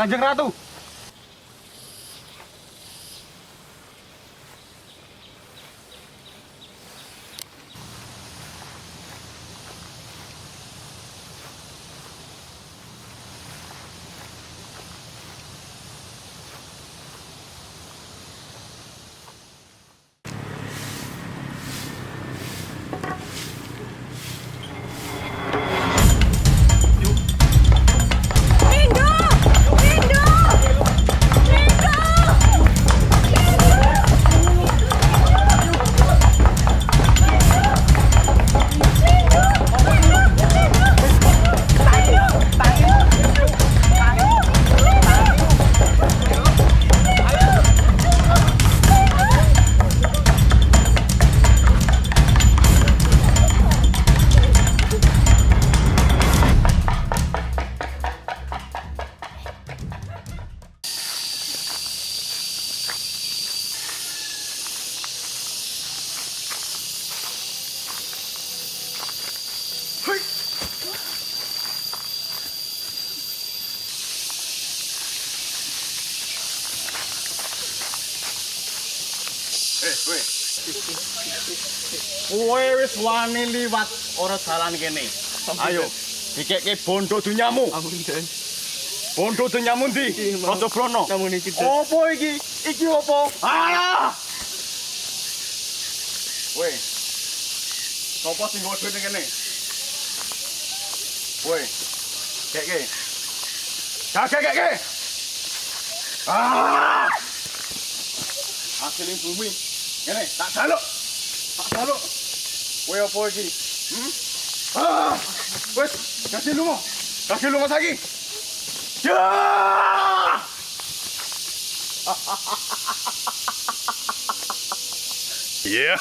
Kanjeng Ratu. Kowe wis wani liwat ora dalan kene. Ayo, dikekke bondo dunyamu. Ampun, Den. Bondo dunyamu ndi? Rada Brono. Namun iki, Den. Apa iki? Iki apa? Alah! Weh. Sopo sing nggo duwe kene? Weh. Kekke. Kakek. Ah! Hasilin bumi. Kene, tak jaluk. Kowe apa iki? Ah! Wes, kasih lunga. Kasih lunga saiki. Ya! Ya.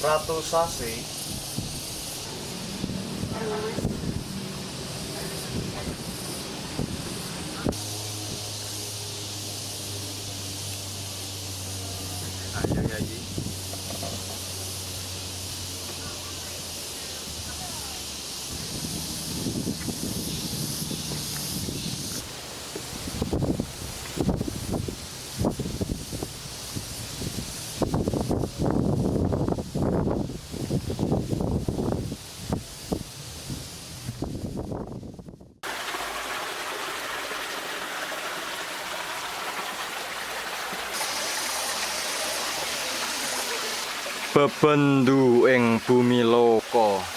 Ratu Sasi. Ayo Yayi. Bebendu ing bumi loka.